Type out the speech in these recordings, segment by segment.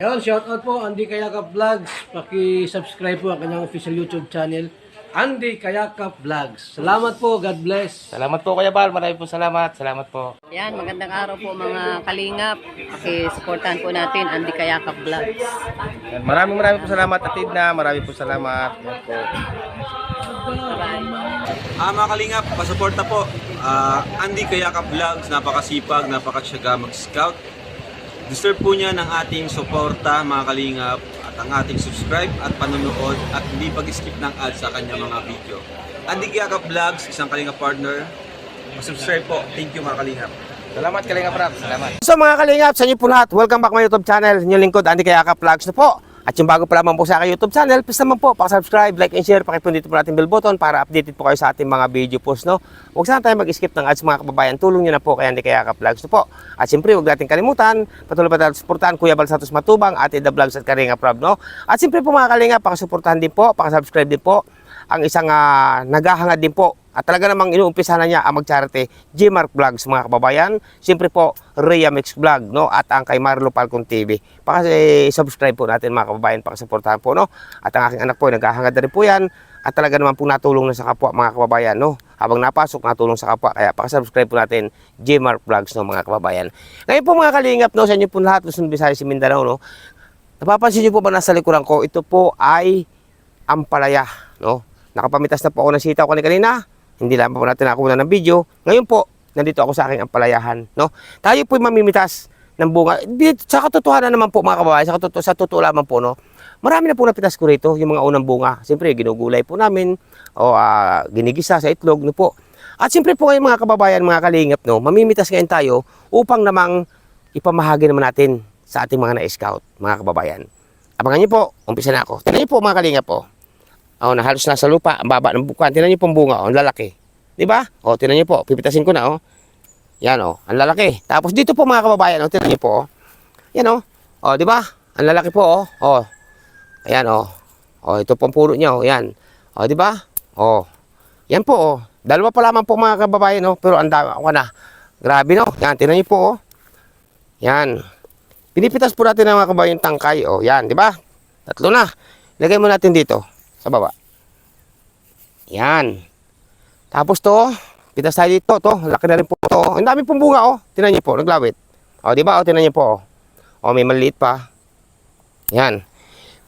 Ayun, shoutout po Andy Kayakap Vlogs. Paki-subscribe po ang kanyang official YouTube channel, Andy Kayakap Vlogs. Salamat po, God bless. Salamat po Kuya Bal, maraming po salamat. Salamat po. Yan, magandang araw po mga kalingap. Paki-supportahan po natin Andy Kayakap Vlogs. Yan, maraming po salamat Atid na, maraming po salamat. Yan po. Mga kalingap, pasuporta po. Andy Kayakap Vlogs, napakasipag, napakasyaga mag-scout. Deserve po niya ng ating suporta mga kalingap at ang ating subscribe at panonood at hindi pag-skip ng ads sa kanya mga video. Andy Kayakap Vlogs, isang kalingap partner. Subscribe po. Thank you mga kalingap. Salamat Kalingap Rap, salamat. So mga kalingap, sa inyo po lahat, welcome back my YouTube channel. Inyong lingkod, Andy Kayakap Vlogs na po. At yung bago pa lamang po sa aking YouTube channel, please naman po, subscribe, like, and share. Pakipundin po natin bell button para updated po kayo sa ating mga video post, no? Huwag sana tayo mag-skip ng ads mga kababayan. Tulong nyo na po kay Andy Kayakap Vlogs na po. At siyempre, huwag natin kalimutan, patuloy pa tayo suportahan Kuya Bal Santos Matubang, Ate The Vlogs at Kalingap Rab, no? At siyempre po mga kalingap, pakisuportahan din po, pakisubscribe din po ang isang naghahangad din po at talaga namang inuumpisa na niya ang mag-charity, Gmark Vlogs mga kababayan. Siyempre po, Rhea Mix Vlog, no? At ang kay Marlo Falcon TV. Subscribe po natin mga kababayan, pakisuportahan po, no? At ang aking anak po, naghahangad na rin po yan. At talaga naman po natulong na sa kapwa mga kababayan, no? Habang napasok, natulong sa kapwa. Kaya pakisubscribe po natin, Gmark Vlogs, no mga kababayan. Ngayon po mga kalingap, no? Sa inyo po lahat, Luzon, Visayas, Mindanao, no? Napapansin niyo po ba nasa likuran ko? Ito po ay ampalaya, no? Nakapamitas na po ako ng sitaw kanina. Hindi lang po natin nakuha ng video. Ngayon po, nandito ako sa aking ampalayahan, no? Tayo po mamimitas ng bunga. Sa katotohanan naman po mga kababayan, sa totoo lamang po, no? Marami na po napitas ko rito, yung mga unang bunga. Siyempre, ginugulay po namin o ginigisa sa itlog, no po. At siyempre po ngayon mga kababayan, mga kalingap, no? Mamimitas ngayon tayo upang namang ipamahagi naman natin sa ating mga na-scout, mga kababayan. Abangan niyo po, umpisa na ako. Tingnan niyo po mga kalingap po. Oh, na halos nasa lupa, ang baba ng bukan. Tingnan niyo pong bunga, oh, ang lalaki. 'Di ba? Oh, tingnan niyo po, pipitasin ko na, oh. Yan, oh, ang lalaki. Tapos dito po mga kababayan, oh, tingnan niyo po, oh. Yan, oh. Oh, 'di ba? Ang lalaki po, oh. Oh. Ayan, oh. Oh, ito pong puno niya, oh, yan. Oh, 'di ba? Oh. Yan po, oh. Dalawa pa lamang po mga kababayan, oh, pero ang dami ako na. Grabe, no? Yan, tingnan niyo po, oh. Yan. Pinipitas po natin ng mga kababayan tangkay, oh. Yan, 'di ba? Tatlo na. Lagay mo natin dito sa baba. Yan. Tapos to, pitas tayo dito, to. Laki na rin po to. Ang dami pong bunga, oh. Tingnan niyo po, naglawit. Oh, di ba? Oh, tingnan niyo po, oh. Oh, may maliit pa. Yan.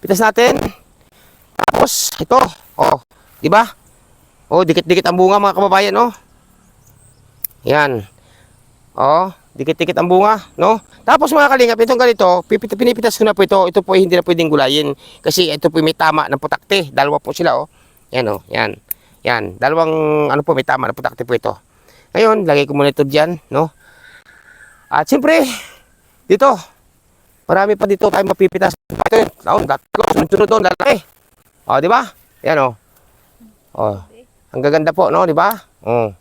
Pitas natin. Tapos ito, oh, di ba? Oh, dikit-dikit ang bunga mga kababayan, oh. Yan. Oh, dikit-dikit ang bunga, no? Tapos mga kalingap, itong ganito, pinipitas ko na po ito. Ito po hindi na pwedeng gulayin kasi ito po may tama ng putakte. Dalawa po sila, oh. Yan, oh, yan. Yan, dalawang ano po may tama ng putakte po ito. Ngayon, lagay ko muna ito diyan, no? At siyempre, dito, marami pa dito tayo mapipitas. Ito, taon, tatlo, sunod doon, lalaki. Oh, di ba? Yan, oh. Oh, ang gaganda po, no, di ba? Oh.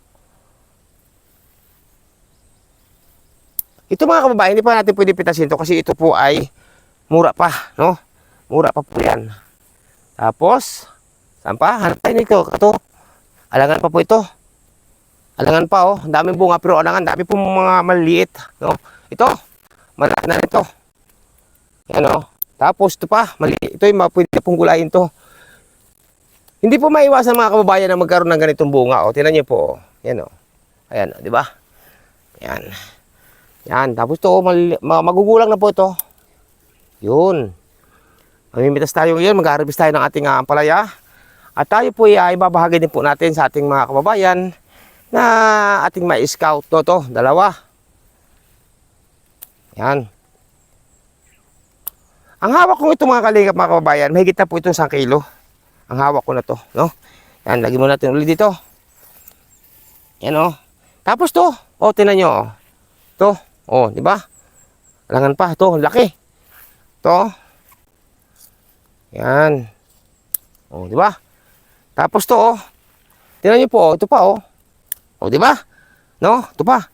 Ito mga kababayan, hindi pa natin pwede pitasin ito kasi ito po ay mura pa, no? Mura pa po yan. Tapos, saan pa? Hanap tayo nito. Ito, alangan pa po ito. Alangan pa, oh. Ang daming bunga, pero alangan, dami po mga maliit, no? Ito, malaki na ito. Yan, oh. Tapos, ito pa, maliit. Ito yung pwede pong gulayin to. Hindi po maiwasan mga kababayan na magkaroon ng ganitong bunga, oh. Tingnan niyo po, oh. Yan, oh. Ayan, oh, di ba? Yan. Yan, tapos ito, magugulang na po ito. Yun. Mamimitas tayo ngayon, mag-harvest tayo ng ating ampalaya. At tayo po ay ibabahagi din po natin sa ating mga kababayan na ating ma-scout. To, dalawa. Yan. Ang hawak ko ito mga kalingap mga kababayan, mahigit na po itong 1 kilo. Ang hawak ko na to, no? Yan, lagyan mo natin ulit dito. Yan, oh. Tapos to, oh, tingnan nyo, oh. To. Oh, di ba? Alangan pa, ito, laki. To. Yan. Oh, di ba? Tapos to, oh. Tingnan niyo po, oh, ito pa, oh. Oh, di ba? No, ito pa.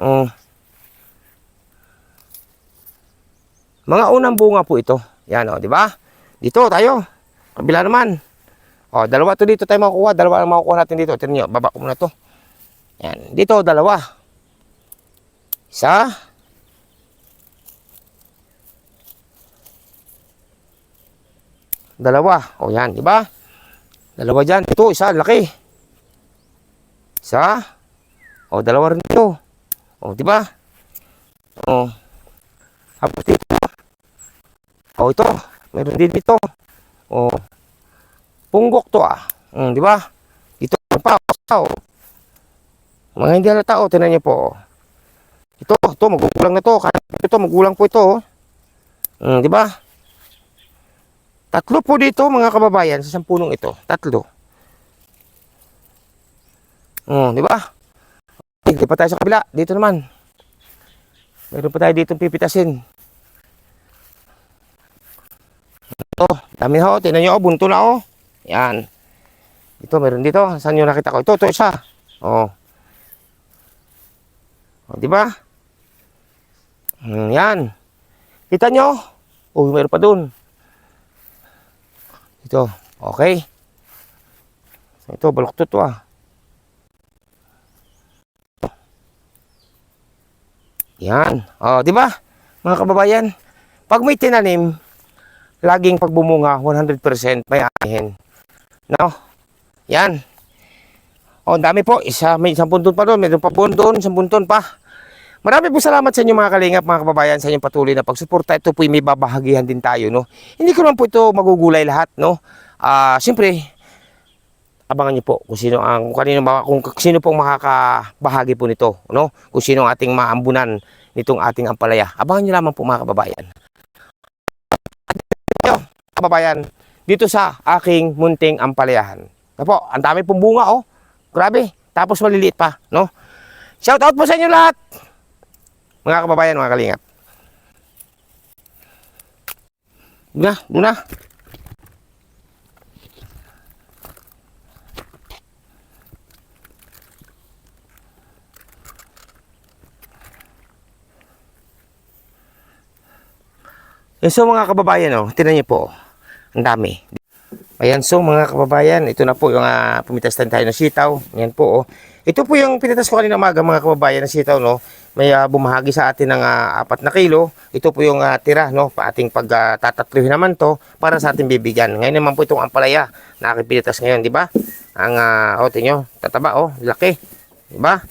Oh. Mga unang bunga po ito. Yan, oh, di ba? Dito tayo. Kabila naman. Oh, dalawa to dito tayo makukuha. Dalawa ang makukuha natin dito. Tingnan niyo, baba ko muna to. Yan, dito dalawa. Isa. Dalawa. O yan, di ba? Dalawa dyan. Ito, isa, laki. Isa. O, dalawa rin ito. O, di ba? O. Tapos dito. O, ito. Meron din dito. O. Punggok to ah. Di ba? Ito pa. O. Mga hindi halata o. Tinan niyo po. Ito, magugulang na to. Ito, magulang po ito. Di ba? Tatlo po dito mga kababayan sa 10 punong ito. Tatlo. Di ba? Hindi pa tayo sa kabila. Dito naman. Meron pa tayo dito pipitasin. Ito, dami ho. Tingnan nyo, bunto na oh. Yan. Ito, meron dito. Saan nyo nakita ko? Ito, isa. Di ba? Yan. Kita nyo? Meron pa dun. Ito. Okay. Ito, baloktot to ah. Yan. Di ba? Mga kababayan, pag may tinanim, laging pagbumunga 100% may anihin. No? Yan. Ang dami po. May 10 ton pa doon. Meron pa po doon. 10 ton pa. Marami po salamat sa inyo mga kalingap, mga kababayan, sa inyong patuloy na pagsuporta. Ito po may babahagihan din tayo, no? Hindi ko naman po ito magugulay lahat, no? Siyempre, abangan niyo po kung sino pong makakabahagi po nito, no? Kung sino ang ating maambunan nitong ating ampalaya. Abangan niyo lamang po mga kababayan. Kababayan, dito sa aking munting ampalayahan. Po, ang dami pong bunga, oh. Grabe. Tapos maliliit pa, no? Shout out po sa inyo lahat. Mga kababayan, mga kalingap. Doon na. So mga kababayan, tingnan niyo po. Ang dami. Ayan, so mga kababayan, ito na po yung pumitas tayo ng sitaw. Ayan po, Ito po yung pinitas ko kanina umaga mga kababayan ng sitaw, no? May bumahagi sa atin ng 4 na kilo. Ito po yung tira, no? Ating pagtatatluhin naman to para sa ating bibigyan. Ngayon naman po itong ampalaya na aking pinitas ngayon, di ba? Ang, tingnan nyo, tataba, laki. Di ba?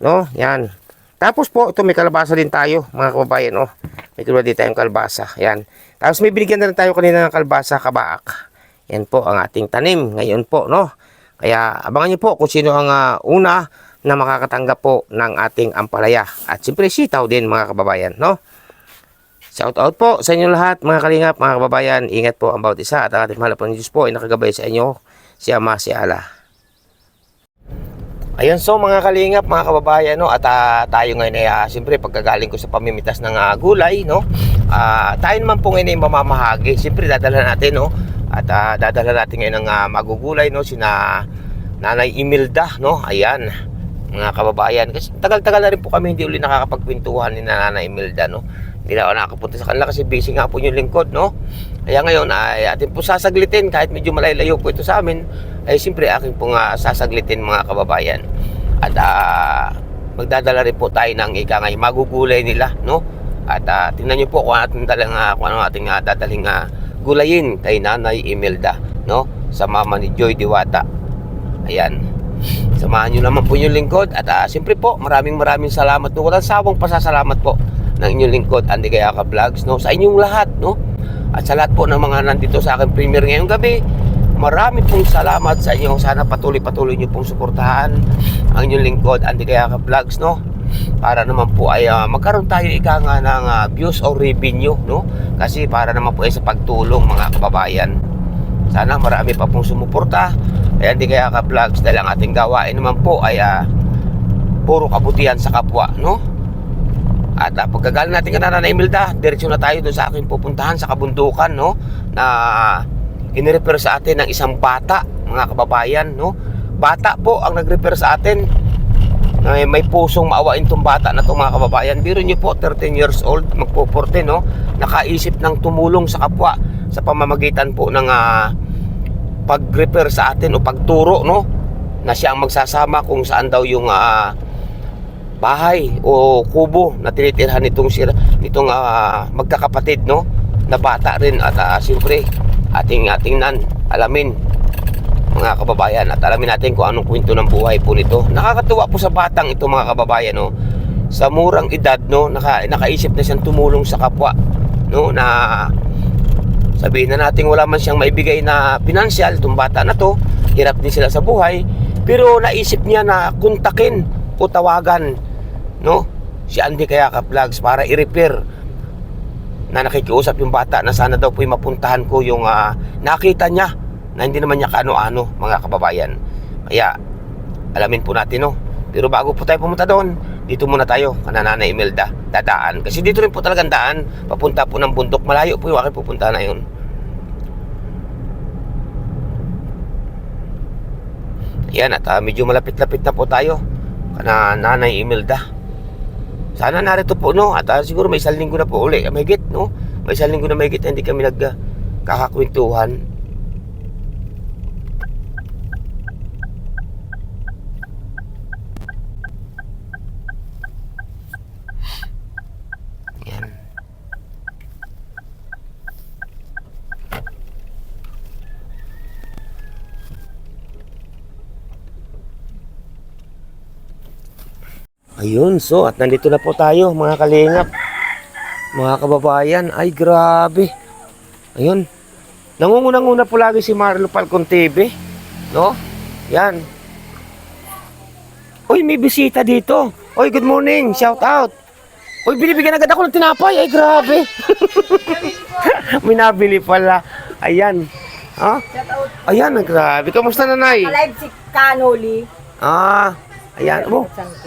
No? Yan. Tapos po, ito may kalabasa din tayo, mga kababayan, May kalabasa din tayong kalabasa. Yan. Tapos may binigyan na rin tayo kanina ng kalabasa, kabaak. Yan po ang ating tanim ngayon po, no? Kaya abangan niyo po kung sino ang una na makakatanggap po ng ating ampalaya. At siyempre sitaw din mga kababayan, no? Shout out po sa inyo lahat mga kalingap, mga kababayan. Ingat po ang bawat isa at ang ating mahal po ng Diyos po ay nakagabay sa inyo, si Ama, si Allah. Ayun, so mga kalingap, mga kababayan, no? At tayo ngayon ay siyempre pagkagaling ko sa pamimitas ng gulay, no? Tayo naman po ngayon ay mamamahagi. Siyempre dadala natin, no? At dadala natin ngayon ng magugulay, no? Sina Nanay Imelda, no? Ayan, mga kababayan. Kasi tagal-tagal na rin po kami hindi uli nakakapagpintuhan ni Nanay Imelda, no? Hindi na ako nakapunta sa kanila kasi busy nga po yung lingkod, no? Kaya ngayon ay atin po sasaglitin kahit medyo malayo po ito sa amin. Ay siyempre akin pong sasaglitin mga kababayan. At magdadala rin po tayo ng ikangay magugulay nila, no? At tingnan niyo po kung ano ating dadaling gulayin kay Nanay Imelda, no? Sa mama ni Joy Diwata. Ayan. Samahan nyo naman po yung lingkod. At siyempre po, maraming salamat po. Walang sawang pasasalamat po ng inyong lingkod, Andy Kayaka Vlogs, no? Sa inyong lahat, no? At sa lahat po ng mga nandito sa aking premiere ngayong gabi, marami pong salamat sa inyo. Sana patuloy nyo pong suportahan ang inyong lingkod, Andy Kayaka Vlogs, no? Para naman po ay magkaroon tayo nga ng views or revenue, no? Kasi para naman po ay sa pagtulong mga kababayan. Sana marami pa pong sumuporta. Kaya Andy Kayaka Vlogs, dahil ang ating gawain naman po ay puro kabutihan sa kapwa, no? At pagkagaling natin kay Nanay Imelda, diretso na tayo doon sa aking pupuntahan sa kabundukan, no? Na inirefer sa atin ng isang bata, mga kababayan, no? Bata po ang nagrefer sa atin. May pusong maawain tong bata na to mga kababayan. Biro nyo po, 13 years old, magpo-14, no? Nakaisip ng tumulong sa kapwa sa pamamagitan po ng pag-refer sa atin o pagturo, no? Na siya ang magsasama kung saan daw yung bahay o kubo na tinitirhan nitong magkakapatid, no? Na bata rin. At siyempre ating alamin mga kababayan, at alamin natin kung anong kwento ng buhay po nito. Nakakatuwa po sa batang ito mga kababayan, no? Sa murang edad, no, nakaisip na siyang tumulong sa kapwa, no, na sabihin na natin wala man siyang maibigay na pinansyal. Itong bata na to, hirap din sila sa buhay, pero naisip niya na kontakin o tawagan, no, si Andy Kayakap Vlogs para i-repair, na nakikiusap yung bata na sana daw po'y mapuntahan ko yung nakita niya na hindi naman niya kaano-ano mga kababayan. Kaya alamin po natin, no. Pero bago po tayo pumunta doon, dito muna tayo kana Nanay Imelda dadaan, kasi dito rin po talagang daan papunta po ng bundok. Malayo po yung aking pupuntahan na yun. Yan, at medyo malapit-lapit na po tayo kana Nanay Imelda. Sana narito po, no, at siguro may isang linggo na po uli mahigit, no, may isang linggo na mahigit na hindi kami nagkakakwentuhan. Yan. Ayun, so at nandito na po tayo mga kalingap, mga kababayan. Ay grabe, ayun, nangunguna-nguna po lagi si Marlo Falcon TV, no? Yan. Uy, may bisita dito. Uy, good morning, shout out. Uy, binibigyan agad ako ng tinapay. Ay grabe. May nabili pala. Ayan, ha? Ayan, grabe. Kamusta, nanay? Alive si Kanoli. Ayan,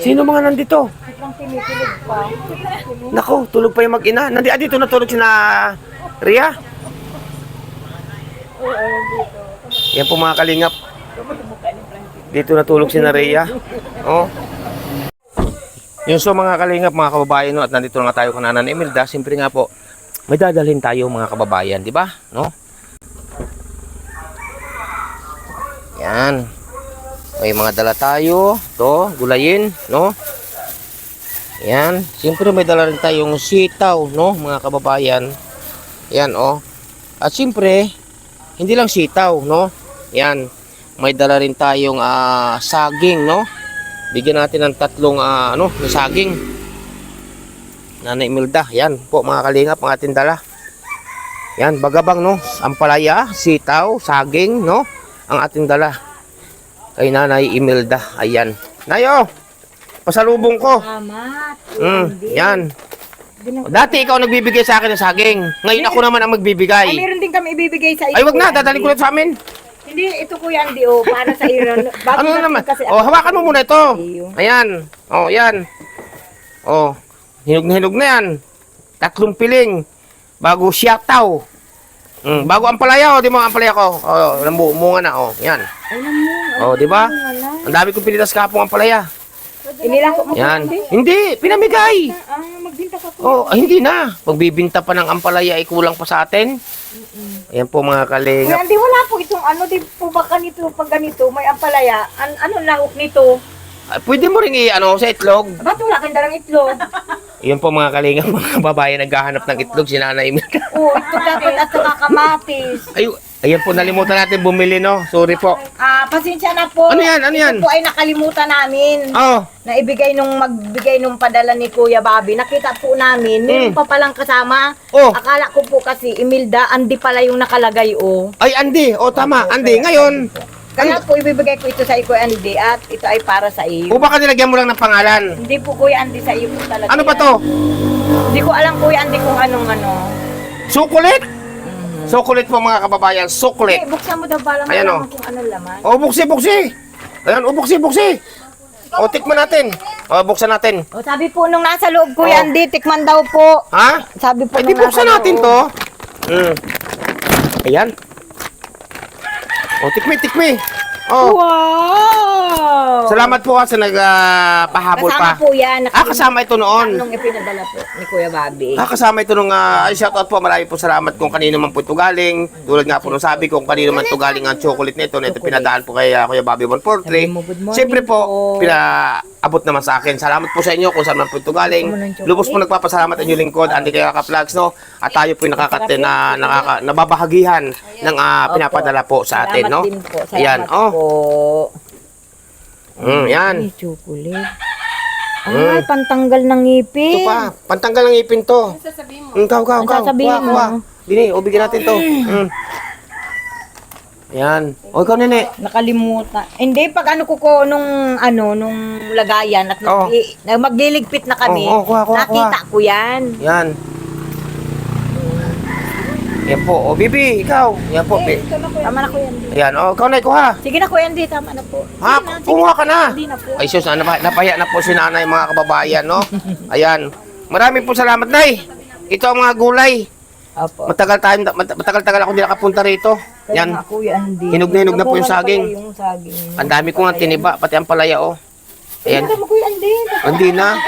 sino mga nandito? Itong tinikilig pa. Nako, tulog pa yung mag-ina. Dito natulog si na Ria. Yan po mga kalingap. Dito natulog si na Ria. Oh. Yung so mga kalingap, mga kababayan, no, at nandito na tayo kay Nanay Imelda. Siyempre nga po, may dadalhin tayo mga kababayan, di ba? No? Yan. May mga dala tayo, to, gulayin, no? Yan, siyempre may dala rin tayong sitaw, no, mga kababayan. Yan, oh. At siyempre, hindi lang sitaw, no? Yan, may dala rin tayong saging, no? Bigyan natin ng tatlong na saging. Nanay Imelda, yan po mga kalingap ang ating dala. Yan, bagabang, no? Ampalaya, sitaw, saging, no? Ang ating dala kay Nanay Imelda. Ayan. Nayo, pasalubong ko. Salamat. Yan. Dati ikaw nagbibigay sa akin ng saging. Ngayon ako naman ang magbibigay. Ay, meron din kami ibibigay sa iyo. Ay, wag na. Dadalhin ko na sa amin. Hindi, ito Kuya Andy, para sa iyo. Ano na naman? Hawakan mo muna ito. Ayan. Yan. Hinog na hinog na yan. 3 piling. Bago siyataw. Bago ampalaya, di mo ampalaya ko. Namunga na, yan. Di ba? Ang dami kong pinitas kapong ampalaya. Inilang ko mo. Yan. Hindi, pinamigay. Magbinta ka po. Hindi na. Magbibinta pa ng ampalaya, ay kulang pa sa atin. Ayan po mga Kuya kalingap. Andy, wala po itong di po ba ganito, pag ganito, may ampalaya. Ano lahok nito? Pwede mo rin sa itlog. Ba't wala kang dalang itlog? Ayan po mga kalingap, mga babae naghahanap ng itlog, si Nanay Imelda. Ito dapat at saka kamatis. Ayan po, nalimutan natin bumili, no? Sorry po. Pasensya na po. Ano yan? Ito po ay nakalimutan namin. Na magbigay nung padala ni Kuya Bobby. Nakita po namin, meron pa palang kasama. Akala ko po kasi Imelda, Andy pala yung nakalagay, Ay, Andy. Tama. Andy, ngayon. Kaya po ibibigay ko ito sa Kuya Andy at ito ay para sa iyo. Baka nilagyan mo lang ng pangalan. Hindi po Kuya Andy, sa iyo po talaga. Ano ba to? Hindi ko alam Kuya Andy kung anong ano. Sukulit? Sukulit po mga kababayan, sukulit. Buksan mo daw para Ayan, malaman kung anong laman. Buksi. Ayan, buksi. Tikman natin. Buksan natin. Sabi po nung nasa loob Kuya Andy, tikman daw po. Ha? Sabi po Di nung nasa buksan natin loob. to. Ayan. Tikmi. Wow! Salamat po sa nagpahabol Kasama pa. po yan. Kasama ito noon. Nung ipinadala po ni Kuya Bobby. Kasama ito nung shoutout po. Marami po salamat kung kanino man po ito galing. Tulad nga po nung sabi kung kanino man ito galing ang chocolate nito. Na ito pinadaan po kay Kuya Bobby 143. Sabi mo, good morning Siyempre po, po. pinaabot naman sa akin. Salamat po sa inyo kung saan man po ito galing. Lubos po nagpapasalamat ang inyong lingkod, Andy Kayaka Vlogs, no? At tayo po yung nababahagihan ng pinapadala po sa atin, no? Salamat din po. Salamat Yan, po. Yan. Ay, chocolate. Ay, pantanggal ng ngipin. Ito pa, pantanggal ng ipin to. Ikaw. Ang sasabihin mo? Bini, bigyan natin to. Yan. O, ikaw, nene. Nakalimutan. Hindi, pag nung lagayan at Oo. magliligpit na kami, Kuha. nakita ko yan. Yan. Yan po. O, Bibi, ikaw. Yan po, Bibi. Tama na, Kuya Andy. Ayan, o, ikaw na, ikuha. Sige na, Kuya Andy, tama na po. Ha? Sige na, sige Kumuha ka na. Hindi na po. Ay, sus, napaya na po si nanay, mga kababayan, no? Ayan. Maraming po salamat, Nay. Ito ang mga gulay. Opo. Matagal-tagal ako hindi nakapunta rito. Kaya Yan. nga, Kuya Andy. Hinog na hinog na po yung Nabuhay saging. pala yung saging. Ang dami ko nga tiniba, pati ang palaya, oh. Ayan. Ayan. Mo, Kuya Andy. Hindi na.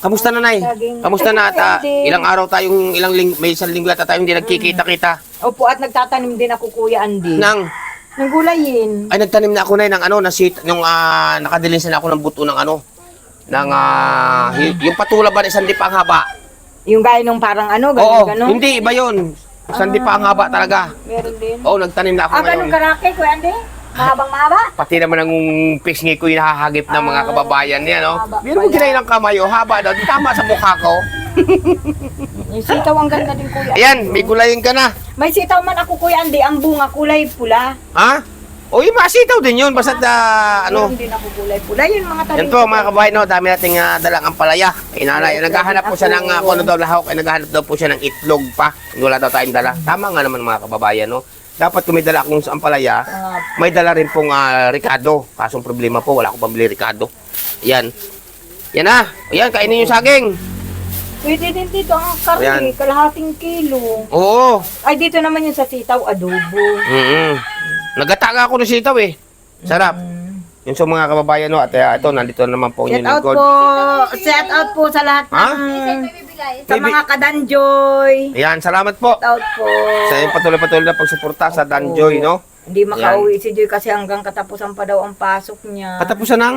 Kamusta na, Nay? Kamusta na? At ilang araw tayong, may isang linggo at tayong hindi nagkikita-kita. Opo, at nagtatanim din ako, Kuya Andy. Nang, Ng gulayin. ay nagtanim na ako, Nay, ng nakadilinsan ako ng buto ng yung patula ba na isang di pa ang haba? Yung gaya nung parang Oo, gano'n. hindi, iba yun. Isang di pa ang haba talaga. Meron din. Oo, nagtanim na ako Ganun ngayon. karake, Kuya Andy? Mahabang mahaba? Pati naman ang pisngi ko yung nahahagip ng mga kababayan niya, no? haba Meron mo ginay ng kamay, oh, haba daw. Di tama sa mukha ko. Yung sitaw ang ganda din, Kuya. Ayan, may gulayin ka na. May sitaw man ako, Kuya Andy. Ang bunga kulay pula. Ha? O, yung masitaw din yun. Basta Meron din ako kulay pula. Yun mga talim. Yan po mga kababayan, no, dami nating dalang ampalaya. Inanay, naghahanap po siya ng kung ano daw lahok, ay naghahanap daw po siya ng itlog pa. Wala daw tayong dala. Tama nga naman mga kababayan, no. Dapat kung may dala akong ampalaya, may dala rin pong Ricardo. Kasong problema po, wala akong pambili Ricardo. Yan. Yan na. Ayan, kainin yung saging. Pwede din dito ang Ayan. karne, kalahating kilo. Oo. Ay, dito naman yung sa sitaw, adobo. Nagataga ako ng sitaw eh. Sarap. Yun sa mga kababayan, no. At ito, nandito na naman po Shout yung out lingkod. po. Shout out po sa lahat Ha? sa mga kadanjoy. Ayan, salamat po. Shout out po. Sa yung patuloy-patuloy na pagsuporta sa Danjoy, no? Hindi makauwi si Joy kasi hanggang katapusan pa daw ang pasok niya. Katapusan ng?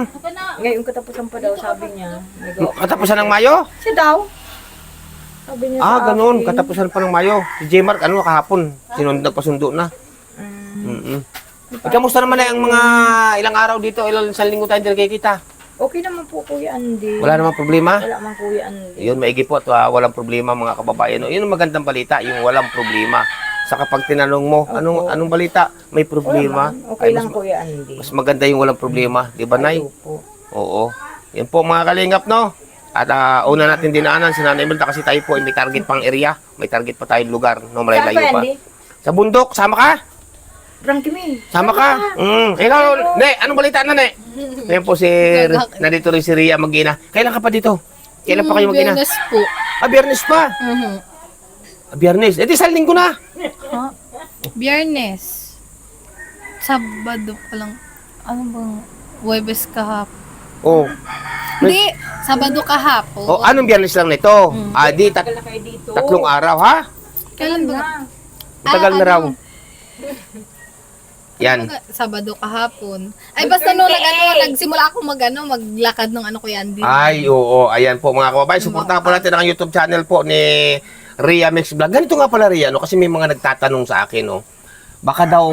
Ngayon katapusan pa daw, sabi niya. Katapusan ng Mayo? Siya daw. Sabi niya sa Ganun. akin. Katapusan pa ng Mayo. Si J. Mark, kahapon. Nagpasundo na. Kamusta naman na ang mga ilang araw dito? Isang linggo tayo hindi nagkikita? Okay naman po, Kuya Andy. Wala namang problema? Wala man, Kuya Andy. Yun, maigi po at walang problema mga kababayan. No? Yun ang magandang balita, yung walang problema. Sa kapag tinanong mo, anong balita? May problema? Okay Ay, lang, Kuya Andy. mas maganda yung walang problema. Di ba, Nay? Opo. Oo. Yan po mga kalingap, no? At una natin dinaanan si Nanay Imelda kasi tayo po ay may target pang area. May target pa tayong lugar. No, Saan, Kuya malayo pa. Andy? Sa bundok, sama ka? Frankie May. Sama ka? Ikaw, Ne, anong balita na, Ne? Ngayon po nandito rin si Ria Magina. Kailan ka pa dito? Kailan pa kayo Magina? Biyernes po. Biyernes pa? Biyernes. Eh, di sa linggo na. Biyernes. Sabado pa lang. Ano bang Huwebes kahapon? Oh. Hindi, Sabado kahapon. Oh, anong Biyernes lang nito? Di Tagal na kayo dito. 3 araw, ha? Kailan ba? Matagal na raw. Yan. Sabado kahapon. Ay, basta nung nagsimula ako maglakad ng Kuya Andy. Ay, oo. Ayan po mga kababayan. Suportahan po natin ang YouTube channel po ni Ria Mix Vlog. Ganito nga pala, Ria, no? Kasi may mga nagtatanong sa akin, no? Baka daw,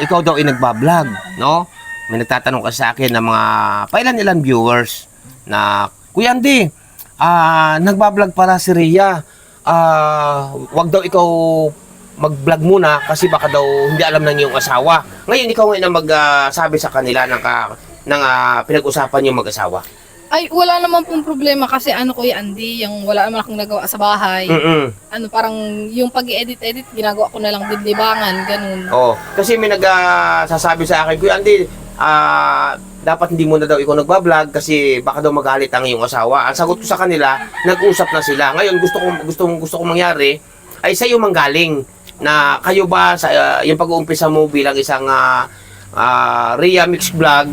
ikaw daw ay nagbablog, no? May nagtatanong kasi sa akin ng mga pailan-ilan viewers na, Kuya Andy, nagbablog para si Ria. Wag daw ikaw mag-vlog muna kasi baka daw hindi alam ng iyong asawa. Ngayon, ikaw ngayon ang magsabi sa kanila ng pinag-usapan yung mag-asawa. Ay, wala naman pong problema kasi Kuya Andy, yung wala naman akong nagawa sa bahay. Parang yung pag-edit-edit, ginagawa ko na lang libangan, ganun. Oo. Kasi may nagsasabi sa akin, Kuya Andy, dapat hindi mo na daw ikaw nagbablog kasi baka daw magalit ang iyong asawa. Ang sagot ko sa kanila, nag-usap na sila. Ngayon, gusto kong mangyari ay sa iyo manggaling na kayo ba sa yung pag-uumpisa mo bilang isang Rhea Mix Vlog,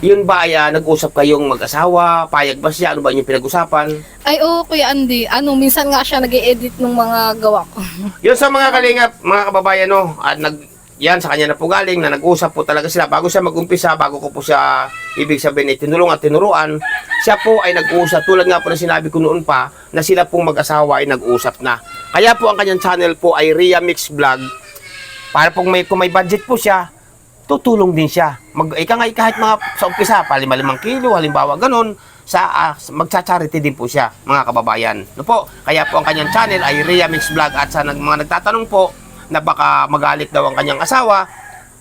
yun ba ay nag-usap kayong mag-asawa? Payag ba siya? Ano ba yung pinag-usapan? Ay, oo, Kuya Andy. Minsan nga siya nag-e-edit ng mga gawa ko. Yun sa mga kalingap, mga kababayan, no? At yan, sa kanya na po galing, na nag-usap po talaga sila. Bago siya mag-umpisa, bago ko po siya, ibig sabihin, tinulong at tinuruan, siya po ay nag-usap. Tulad nga po na sinabi ko noon pa, na sila pong mag-asawa ay nag-usap na. Kaya po ang kanyang channel po ay Rhea Mix Vlog. Para kung may budget po siya, tutulong din siya. Kahit mga sa umpisa, 5 kilo, halimbawa, ganun, magcha-charity din po siya, mga kababayan. No po, kaya po ang kanyang channel ay Rhea Mix Vlog. At sa mga nagtatanong po, na baka magalit daw ang kanyang asawa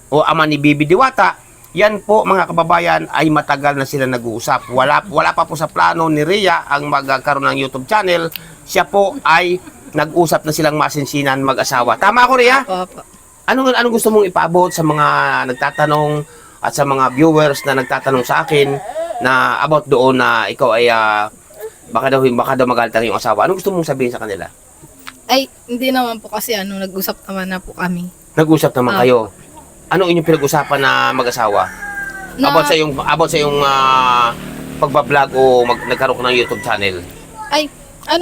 o ama ni Bibi Diwata, yan po mga kababayan ay matagal na sila nag-uusap. Wala pa po sa plano ni Rhea ang magkaroon ng YouTube channel. Siya po ay nag-usap na silang masinsinan mag-asawa. Tama ako, Rhea? Papa. Anong gusto mong ipaabot sa mga nagtatanong at sa mga viewers na nagtatanong sa akin na about doon na ikaw ay baka daw magalit ang iyong asawa? Anong gusto mong sabihin sa kanila? Ay, hindi naman po kasi nag-usap naman na po kami. Nag-usap naman kayo. Ano inyong pinag-usapan na mag-asawa? About sa iyong pagbablog o nagkaroon ka ng YouTube channel? Ay,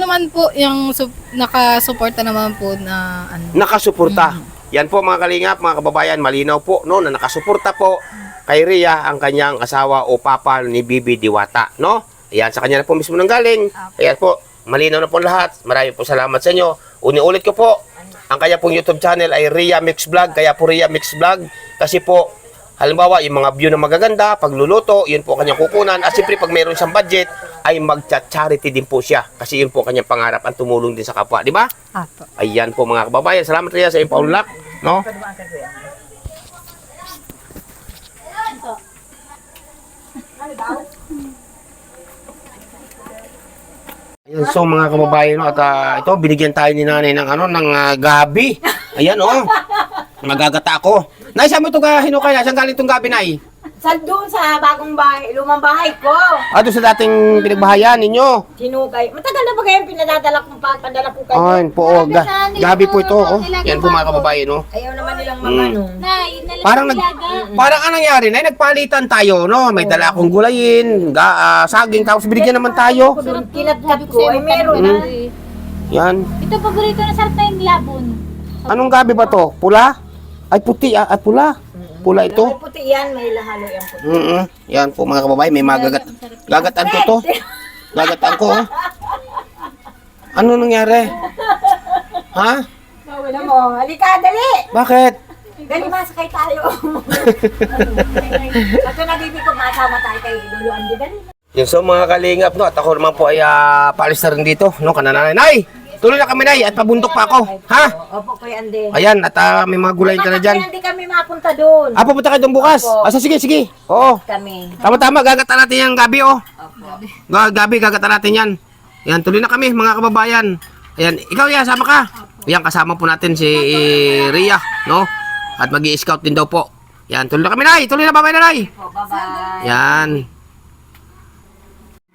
man po, yung nakasuporta naman po na Nakasuporta. Yan po mga kalingap, mga kababayan, malinaw po no, na nakasuporta po kay Rhea ang kanyang asawa o papa ni Bibi Diwata, no? Ayan, sa kanya na po mismo nang galing. Ayan po, malinaw na po lahat. Maraming po salamat sa inyo. Uni-ulit ko po, ang kanya pong YouTube channel ay Rhea Mix Vlog. Kaya po Rhea Mix Vlog, kasi po, halimbawa, yung mga view na magaganda, pagluluto, yun po kanyang kukunan. At siyempre, pag mayroon siyang budget, ay mag-charity din po siya. Kasi yun po kanyang pangarap, ang tumulong din sa kapwa. Di ba? Apo. Ayan po mga kababayan. Salamat Rhea sa iyong paunlak. No? Ayan, so mga kababayan, no, at ito binigyan tayo ni nanay ng gabi. Ayan magagata ako. Nay, saan mo ito hinukay na? Saan galing itong gabi, Nay? Doon sa bagong bahay, lumang bahay ko. Doon sa dating pinagbahayan ninyo. Sinukay. Matagal na ba kayo pinadadala kong padala po kayo? Ayan po, gabi po ito. Yan po mga kababayan, no. Ayaw naman nilang magano. Parang anong nangyari, Nay? Nagpalitan tayo, no? May dala akong gulayin, saging, tapos binigyan naman tayo. Kinatkat ko, ay meron na. Yan. Ito paborito na sarap yung labon. Anong gabi ba to? Pula? Ay, puti at pula. Pula ito. May puti yan, may lahalo yung puti. Yan po mga kababayan, may gagataan ko to. Gagataan ko. Ano nangyari? Ha? Wala mo, halika, dali! Bakit? Dali, masakay tayo. Ito nabibi ko, masama tayo kay Lolo Andy, dali. Yung so mga kalingap, no, at ako naman po ay paalis na rin dito, no, kananay. Nay! Tuloy na kami, Nay, at pabundok pa ako. Ha? Opo, Kuya Andy. Ayan, at may mga gulay ka na dyan. Hindi kami mapunta doon. Pupunta kayo doon bukas? Opo. Sige. Oo. Kami. Tama-tama, gagatan natin yung gabi, oh. Gabi, gagatan natin yan. Yan, tuloy na kami, mga kababayan. Ayan, ikaw yan, sama ka. Ayan, kasama po natin si Rhea, no? At mag-i-scout din daw po. Yan, tuloy na kami, Nay. Tuloy na, bye-bye na, Nay. Bye-bye. Yan.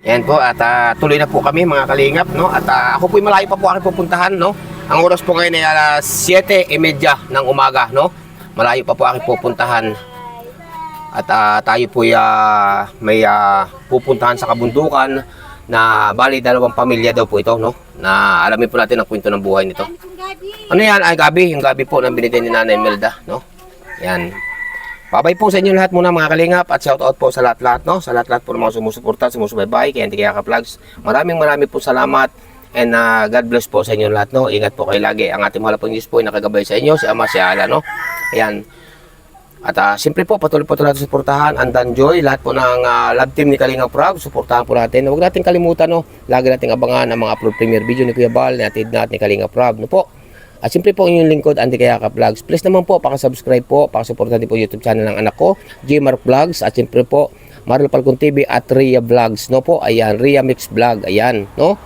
Yan po, at tuloy na po kami, mga kalingap, no? At ako po'y malayo pa po aking pupuntahan, no? Ang oras po ngayon ay 7:30 ng umaga, no? Malayo pa po aking pupuntahan. At tayo po'y may pupuntahan sa kabundukan na bali 2 pamilya daw po ito, no? Na alamin po natin ang kwento ng buhay nito. Ano yan? Ay, gabi. Yung gabi po na binigay ni Nanay Melda, no? Yan. Babay po sa inyo lahat muna mga kalingap at shout out po sa lahat-lahat, no? Sa lahat-lahat po ng mga sumusuporta, sumusubaybay kay Andy Kayaka Vlogs. Maraming po salamat and God bless po sa inyo lahat, no? Ingat po kayo lagi. Ang ating mahal pong Diyos po ay nakagabay sa inyo, si Ama, si Ala, no? Ayan. At siyempre po, patuloy natin suportahan ang Danjoy, lahat po ng love team ni Kalinga Prab, suportahan po natin. Huwag natin kalimutan, no? Lagi nating abangan ang mga upload premiere video ni Kuya Bal, natin ni Kalinga Prab, no po? At siyempre po inyong lingkod, Andy Kayaka Vlogs. Please naman po, pakasubscribe po, pakasuportahan din po YouTube channel ng anak ko, Jmark Vlogs. At siyempre po, Marlon Falcon TV at Rhea Vlogs, no po? Ayan, Rhea Mix Vlog, ayan, no?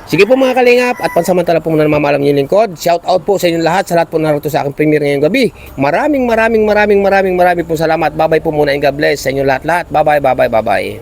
Sige po mga kalingap, at pansamantala po muna namamalam yung lingkod. Shout out po sa inyong lahat, sa lahat po narito sa aking premiere ngayong gabi. Maraming po salamat. Bye-bye po muna and God bless sa inyong lahat. Bye-bye.